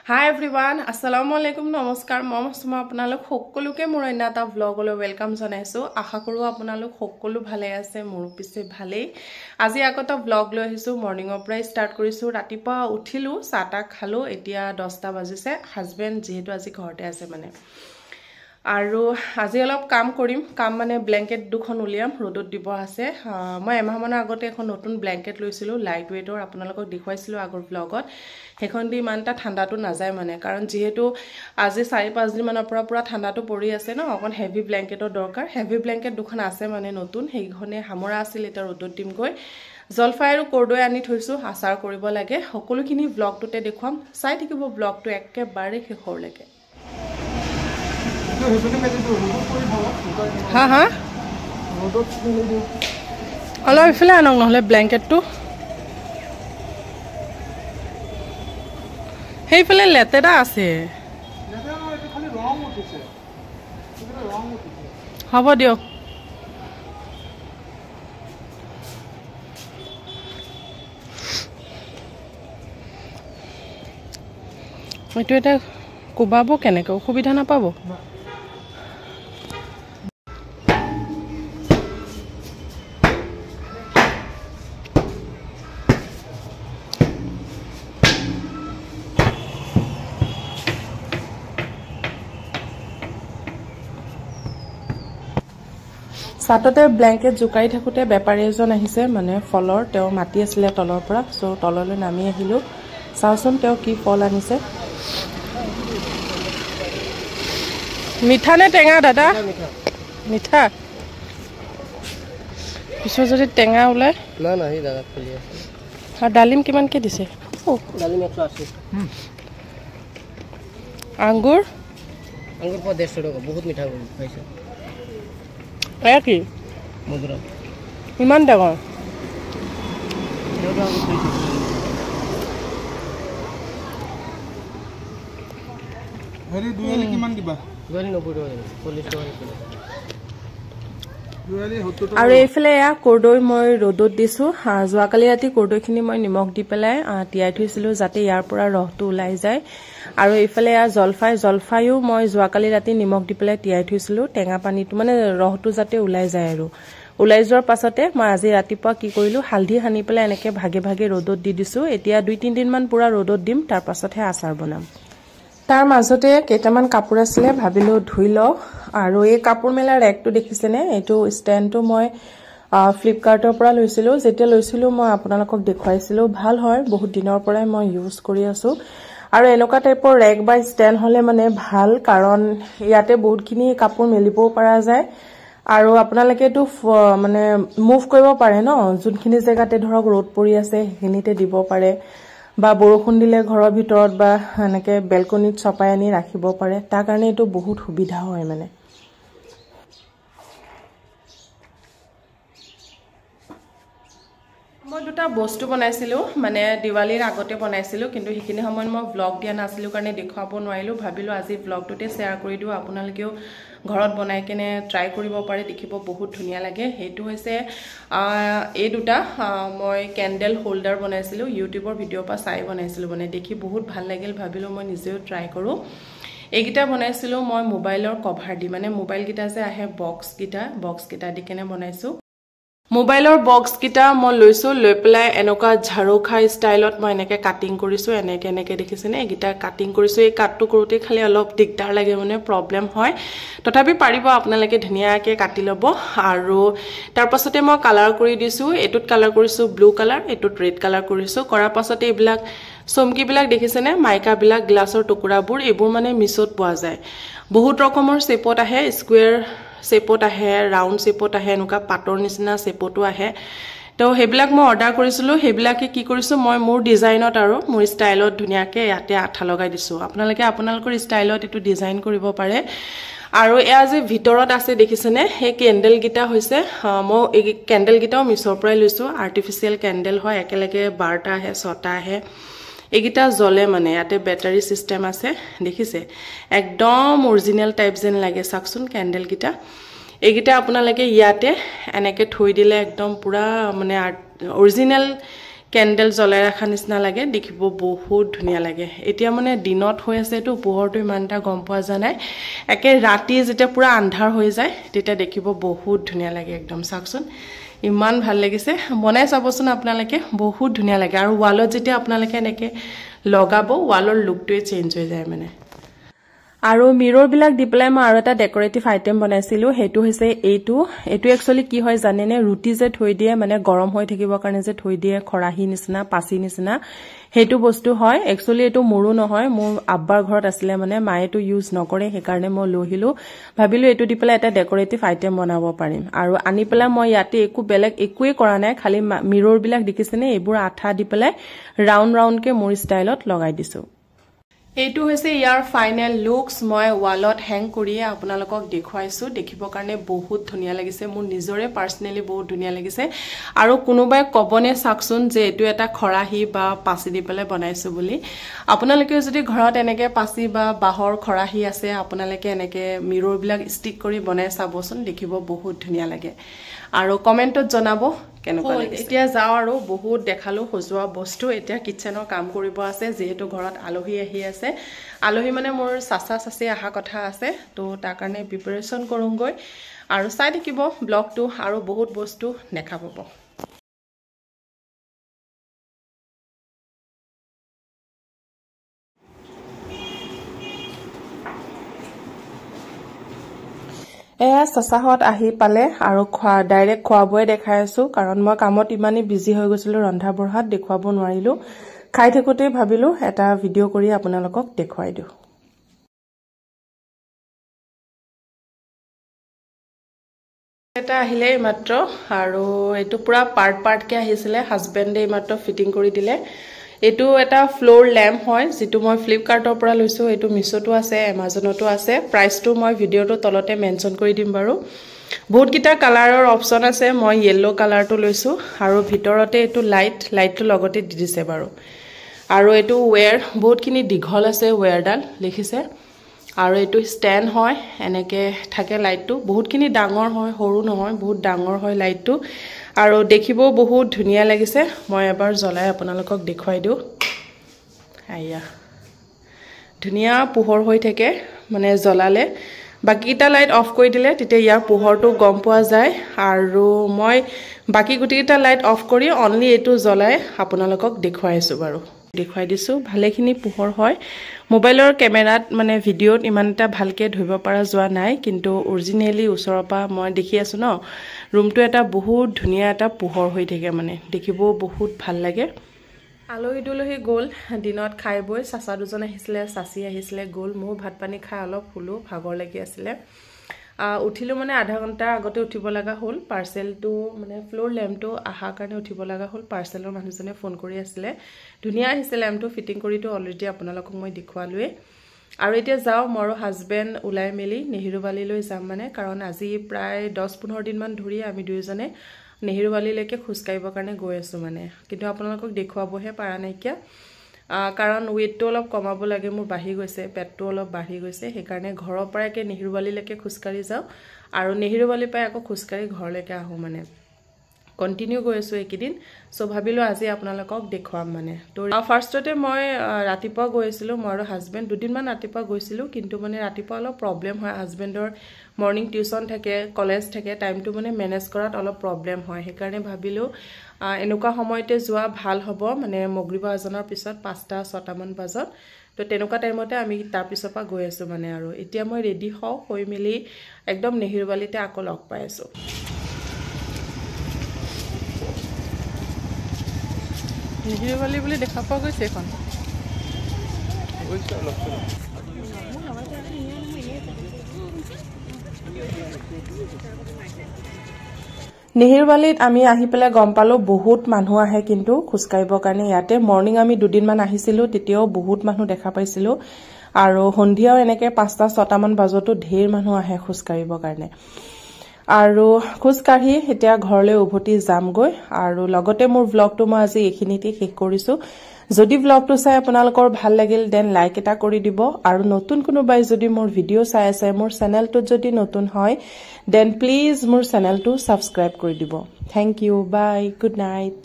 Hi everyone, assalamu alaikum, namaskar. Mama আপোনালোক সকলোকে মোৰ এটা vlogলৈ ওয়েলকাম জনাইছো। আশা কৰো আপোনালোক সকলো ভালে আছে, মোৰ পিছে ভালেই। আজি আগতে vlog লৈ আহিছো, মৰ্নিংৰ পৰা ষ্টাৰ্ট কৰিছো। ৰাতিপুৱা উঠিলো, চাটা খালো, এতিয়া 10টা বাজিছে। হাজবেন্ড যেহেতু আজি ঘৰতে আছে মানে। আৰু আজি অলপ কাম কৰিম, কাম মানে ব্ল্যাঙ্কেট দুখন উলিয়াম, ৰ'দত দিব আছে। মই এমাহ মানৰ আগতে এখন নতুন ব্ল্যাঙ্কেট লৈছিলো, লাইট ওয়েটৰ, আপোনালোকক দেখুৱাইছিলো আগৰ ব্লগত। হেখন দি মানটা ঠাণ্ডাটো নাযায় মানে, কাৰণ যেহেতু আজি 4-5 দিন মানৰ পৰা পুৰা ঠাণ্ডাটো পৰি আছে ন, অকন হেভি ব্ল্যাঙ্কেটৰ দৰকাৰ। হেভি ব্ল্যাঙ্কেট দুখন আছে মানে নতুন, সেইখনে হামৰা আছিল, এটা ৰ'দত দিম গৈ। জলফাই আৰু কৰ্দৈ আনি থৈছো, আচাৰ কৰিব লাগে। সকলোখিনি ব্লগটোতে দেখুৱাম, চাই থাকিব ব্লগটো একেবাৰে শেষৰলৈকে। হা হা অলপ ইফালে আনক নহ'লে ব্ল্যাঙ্কেটটো। সেইফালে লেতেৰা আছে, হ'ব দিয়ক। এইটো এটা কোবাব কেনেকৈ, অসুবিধা নাপাব? সাততে ব্ল্যাঙ্কেট জুকাই থাকোতে বেপাৰী এজন আহিছে, মানে ফলৰ। তেওঁ মাতি আছিলে তলৰ পৰা, সো তললৈ নামি আহিলো। চাওচোন তেওঁ কি ফল আনিছে। মিঠা নে টেঙা দাদা? মিঠা। পিছত যদি টেঙা ওলাই না না, এই দাদা খুলি আছে। আর ডালিম কিমানকে দিছে? ডালিম 180। আঙ্গুর? আঙ্গুর 150 টাকা, বহুত মিঠা পাইছে। এয়া কি? মধুরা। ইমান ডাঙৰ? হেৰি দুয়ালি কিমান দিবা? দুয়ালি 90 টাকা, 40 টাকা কিলো। দুয়ালি 70 টাকা। আৰু এইফালে এয়া কৰ্দৈ মই ৰ'দত দিছো। যোৱাকালি ৰাতি কৰ্দৈখিনি মই নিমখ দি পেলাই তিয়াই থৈছিলো, যাতে ইয়াৰ পৰা ৰসটো ওলাই যায়। আৰু এইফালে এয়া জলফাইও মই যোৱাকালি ৰাতি নিমখ দি পেলাই তিয়াই থৈছিলো, টেঙা পানীটো মানে ৰসটো যাতে ওলাই যায়। আৰু ওলাই যোৱাৰ পাছতে মই আজি ৰাতিপুৱা কি কৰিলো, হালধি সানি পেলাই এনেকে ভাগে ভাগে ৰ'দত দি দিছো। এতিয়া 2-3 দিন মান পুৰা ৰ'দত দিম, তাৰ পাছতহে আচাৰ বনাম। তাৰ মাজতে কেইটামান কাপোৰ আছিলে, ভাবিলো ধুই লওঁ। আৰু এই কাপোৰ মেলা ৰেকটো দেখিছেনে? এইটো ষ্টেণ্ডটো মই ফ্লিপকাৰ্টৰ পৰা লৈছিলো। যেতিয়া লৈছিলো মই আপোনালোকক দেখুৱাইছিলো, ভাল হয়, বহুত দিনৰ পৰাই মই ইউজ কৰি আছো। আৰু এনেকুৱা টাইপৰ ৰেক বা ষ্টেণ্ড হলে মানে ভাল, কাৰণ ইয়াতে বহুতখিনি কাপোৰ মেলিবও পৰা যায়। আৰু আপোনালোকেটো মানে মুভ কৰিব পাৰে ন, যোনখিনি জেগাতে ধৰক ৰ'দ পৰি আছে সেইখিনিতে দিব পাৰে, বা বৰষুণ দিলে ঘৰৰ ভিতৰত বা এনেকে বেলকনিত চপাই আনি ৰাখিব পাৰে। তাৰ কাৰণে এইটো বহুত সুবিধা হয় মানে। মই দুটা বস্তু বনাইছিলো, মানে দিৱালীৰ আগতে বনাইছিলো, কিন্তু সেইখিনি সময়ত মই ব্লগ দিয়া নাছিলো কাৰণে দেখুৱাব নোৱাৰিলো। ভাবিলো আজি ব্লগটোতে শ্বেয়াৰ কৰি দিও, আপোনালোকেও ঘৰত বনাই কেনে ট্ৰাই কৰিব পাৰে, দেখিব বহুত ধুনীয়া লাগে। সেইটো হৈছে এই দুটা মই কেন্ডেল হোল্ডাৰ বনাইছিলো, ইউটিউবৰ ভিডিঅ'ৰ পৰা চাই বনাইছিলো, মানে দেখি বহুত ভাল লাগিল, ভাবিলো মই নিজেও ট্ৰাই কৰো। এইকেইটা বনাইছিলো মই মোবাইলৰ কভাৰ দি, মানে মোবাইল কেইটা যে আহে বক্স কেইটা দি কেনে বনাইছো। মোবাইলৰ বক্স কেইটা মই লৈছো, লৈ পেলাই এনেকুৱা ঝাৰুখা ষ্টাইলত মই এনেকে কাটিং কৰিছো, এনেকে দেখিছেনে? এইকেইটা কাটিং কৰিছো। এই কাটটো কৰোতে খালি অলপ দিগদাৰ লাগে, মানে প্ৰব্লেম হয়, তথাপি পাৰিব আপোনালোকে ধুনীয়াকে কাটি ল'ব। আৰু তাৰ পাছতে মই কালাৰ কৰি দিছো, এইটোত কালাৰ কৰিছো ব্লু কালাৰ, এইটোত ৰেড কালাৰ কৰিছো। কৰাৰ পাছতে এইবিলাক চমকিবিলাক দেখিছেনে? মাইকাবিলাক, গ্লাছৰ টুকুৰাবোৰ, এইবোৰ মানে মিছত পোৱা যায়। বহুত ৰকমৰ শেপত আহে, স্কুৱেৰ শেপত আহে, ৰাউণ্ড শেপত আহে, এনেকুৱা পাতৰ নিচিনা শেপতো আহে। তো সেইবিলাক মই অৰ্ডাৰ কৰিছিলো। সেইবিলাকে কি কৰিছো, মই মোৰ ডিজাইনত আৰু মোৰ ষ্টাইলত ধুনীয়াকে ইয়াতে আঠা লগাই দিছো। আপোনালোকে আপোনালোকৰ ষ্টাইলত এইটো ডিজাইন কৰিব পাৰে। আৰু এয়া যে ভিতৰত আছে দেখিছেনে? সেই কেন্ডেল গিটা হৈছে মই এই কেন্ডেল গিটাও মিছৰ পৰাই লৈছো, আৰ্টিফিচিয়েল কেন্ডেল হয়, একেলগে 12টা আহে, 6টা আহে। এইগিটা জ্বলে, মানে ইয়াতে বেটাৰী সিস্টেম আছে, দেখিছে? একদম অৰিজিনাল টাইপ যেন লাগে, চাওকচোন কেন্ডেল গিটা। এইগিটা আপোনালোকে ইয়াতে এনেকে থৈ দিলে একদম পুৰা মানে অৰিজিনাল কেন্ডেল জ্বলাই ৰাখা নিচিনা লাগে দেখিব বহুত ধুনীয়া লাগে এতিয়া মানে দিনত হৈ আছে তো পোহৰটো ইমান এটা গম পোৱা যায় নাই একে ৰাতি যেতিয়া পুৰা আন্ধাৰ হৈ যায় তেতিয়া দেখিব বহুত ধুনীয়া লাগে একদম চাওকচোন ইমান ভাল লাগিছে বনাই চাবচোন আপোনালোকে বহুত ধুনীয়া লাগে আৰু ওয়ালত যেতিয়া আপোনালোকে এনেকে লগাব ওয়ালৰ লুকটোৱে চেঞ্জ হৈ যায় মানে আৰু মিৰৰ বিলাক দি পেলাই মই আৰু এটা ডেকোৰেটিভ আইটেম বনাইছিলো হেতু হৈছে এইটো একচুয়ালি কি হয় জানেনে ৰুটি যে থৈ দিয়ে মানে গৰম হৈ থাকিবৰ কাৰণে যে থৈ দিয়ে খৰাহি নিচিনা পাচি নিচিনা হেতু বস্তু হয় একচুয়ালি এটো মোৰো নহয় মোৰ আব্বাৰ ঘৰত আছিলে মানে মায়েটো ইউজ নকৰে সেই কাৰণে মই লহিলো ভাবিলো এটো দি পেলাই এটা ডেকোৰেটিভ আইটেম বনাব পাৰিম আৰু আনি পেলাই মই ইয়াতে একো বেলেগ একোই কৰা নাই খালি মিৰৰ বিলাক দেখিছেনে এইবোৰ আঠা দি পেলাই ৰাউন্ড ৰাউন্ড কে মোৰ ষ্টাইলত লগাই দিছো এইটো হৈছে ইয়াৰ ফাইনেল লুকস মই ওয়ালত হ্যাং কৰিয়ে আপোনালোকক দেখুৱাইছো দেখিবৰ কাৰণে বহুত ধুনীয়া লাগিছে মোৰ নিজৰে পাৰ্সোনালি বহুত ধুনীয়া লাগিছে আৰু কোনোবাই কবনে চাকচোন যে এটো এটা খৰাহি বা পাচি দি পেলাই বনাইছো বুলি আপোনালোকে যদি ঘৰত এনেকে পাচি বা বাহৰ খৰাহি আছে আপোনালোকে এনেকে মিৰৰ বিলাক ষ্টিক কৰি বনাই চাবচোন দেখিব বহুত ধুনীয়া লাগে আৰু কমেন্টত জনাব কেনেকুৱা লাগিছে এতিয়া যাও আৰু বহুত দেখালো সজোৱা বস্তু এতিয়া কিচেনৰ কাম কৰিব আছে যেহেতু ঘৰত আলহী আহি আছে আলহী মানে মোৰ চাচা চাচি আহা কথা আছে তো তাৰ কাৰণে প্ৰিপাৰেচন কৰোঁগৈ আৰু চাই থাকিব ব্লগটো আৰু বহুত বস্তু দেখা পাব এয়া চাচাহত আহি পালে আৰু ডাইৰেক্ট খোৱাবই দেখাই আছো কাৰণ মই কামত ইমানেই বিজি হৈ গৈছিলো ৰন্ধা বঢ়াত দেখুৱাব নোৱাৰিলো খাই থাকোতে ভাবিলো এটা ভিডিও কৰি আপোনালোকক দেখুৱাই দিও এটা আহিলে মাত্ৰ আৰু এটো পুৰা পাৰ্ট কে আহিছিলে হাজবেণ্ডে মাত্ৰ ফিটিং কৰি দিলে এটো এটা ফ্লোৰ ল্যাম্প হয় যেটো মই ফ্লিপকাৰ্টৰ পৰা লৈছো এটো মিছোটো আছে আমাজনতো আছে প্ৰাইসটো মই ভিডিওটো তলতে মেনশন কৰি দিম বাৰু বহুত কিটা কালাৰৰ অপচন আছে মই ইয়েলো কালাৰটো লৈছো আৰু ভিতৰতে এটো লাইটটো লগতে দি দিছে বাৰু আৰু এটো ওয়্যাৰ বহুতখিনি দীঘল আছে ওয়্যাৰডাল লিখিছে আৰু এটো ষ্টেণ্ড হয় এনেকে থাকে লাইটটো বহুতখিনি ডাঙৰ হয় সৰু নহয় বহুত ডাঙৰ হয় লাইটটো আৰু দেখিব বহুত ধুনীয়া লাগিছে মই এবাৰ জ্বলাই আপোনালোকক দেখুৱাই দিও আইয়া ধুনীয়া পোহৰ হৈ থাকে মানে জ্বলালে বাকিটা লাইট অফ কৰি দিলে তেতিয়া ইয়াৰ পোহৰটো গম পোৱা যায় আৰু মই বাকি গুটিটা লাইট অফ কৰি অনলি এটো জ্বলাই আপোনালোকক দেখুৱাইছো বাৰু দেখুৱাই দিছো ভালেখিনি পোহৰ হয় মোবাইলৰ কেমেৰাত মানে ভিডিওত ইমানটা ভালকে ধৰিব পৰা যোৱা নাই কিন্তু অৰিজিনালি ওচৰৰ পৰা মই দেখি আছো ন ৰুমটো এটা বহুত ধুনীয়া এটা পোহৰ হৈ থাকে মানে দেখিব বহুত ভাল লাগে আলহী দুলহী গ'ল দিনত খাই বৈ চাচা দুজন আহিছিলে চাচি আহিছিলে গ'ল মোৰ ভাত পানী খাই অলপ ফুলো ভাগৰ লাগি আছিলে উঠিলো মানে আধা ঘন্টা আগতে উঠিব লাগা হল পাৰ্সেলটো মানে ফ্লোৰ ল্যাম্পটো আহা কাৰণে উঠিব লাগা হল পাৰ্সেলৰ মানুহজনে ফোন কৰি আছিলে ধুনীয়া আহিছে ল্যাম্পটো ফিটিং কৰিটো অলৰেডি আপোনালোকক মই দেখুৱালোৱে আৰু এতিয়া যাও মোৰ হাজবেণ্ড উলাই মেলি নেহেৰুবালিলৈ যাম মানে কাৰণ আজি প্ৰায় 10-15 দিন মান ধৰি আমি দুইজনে নেহেৰুবালিলৈকে খুস্কাইবৰ কাৰণে গৈ আছো মানে কিন্তু আপোনালোকক দেখুৱাবহে পাৰা নাই কিয়া কাৰণ ওয়েটটো অলপ কমাব লাগে মোৰ বাঢ়ি গৈছে পেটটো অলপ বাঢ়ি গৈছে সেই কাৰণে ঘৰৰ পৰাকে নেহেৰুবালিলৈকে খুস্কাৰি যাও আৰু নেহেৰুবালি পাই আকৌ খুস্কাৰি ঘৰলৈকে আহো মানে কন্টিনিউ গৈ আছো একিদিন সো ভাবিলো আজি আপোনালোকক দেখুৱাম মানে তো ফাৰ্ষ্টতে মই ৰাতিপুৱা গৈছিলো মোৰ হাজবেণ্ড দুদিন মান ৰাতিপুৱা গৈছিলো কিন্তু মানে ৰাতিপুৱা অলপ প্ৰবলেম হয় হাজবেণ্ডৰ মৰ্নিং টিউচন থাকে কলেজ থাকে টাইমটো মানে মেনেজ কৰাত অলপ প্ৰবলেম হয় সেই কাৰণে ভাবিলো এনেকুৱা সময়তে যোৱা ভাল হ'ব মানে মগৰিবা আজানৰ পিছত 5টা-6টা মান বাজত তো তেনেকুৱা টাইমতে আমি তাৰ পিছৰ পৰা গৈ আছো মানে আৰু এতিয়া মই ৰেডি হৈ মেলি একদম নেহেৰুবালিতে আকৌ লগ পাই আছো নেহেৰুবালি বুলি দেখা পোৱা গৈছে এখন নেহেৰুবালিত আমি আহি পেলাই গম পালো বহুত মানুহ আহে কিন্তু খুস্কাইবৰ কাৰণে ইয়াতে মৰ্নিং আমি দুদিন মান আহিছিলো তেতিয়াও বহুত মানুহ দেখা পাইছিলো আৰু সন্ধিয়াও এনেকে 5টা-6টা মান বাজতো ঢেৰ মানুহ আহে খুস্কাইবৰ কাৰণে আৰু খুস্কাহি এতিয়া ঘৰলৈ উভতি যামগৈ আৰু লগতে মোৰ ব্লগটো মই আজি এখিনিতে শেষ কৰিছো যদি ব্লগটো চাই আপোনালোকৰ ভাল লাগিল দেন লাইক এটা কৰি দিব আৰু নতুন কোনোবাই যদি মোৰ ভিডিও চাই আছে মোৰ চেনেলটো যদি নতুন হয় দেন প্লিজ মোৰ চেনেলটো সাবস্ক্ৰাইব কৰি দিব thank you bye good night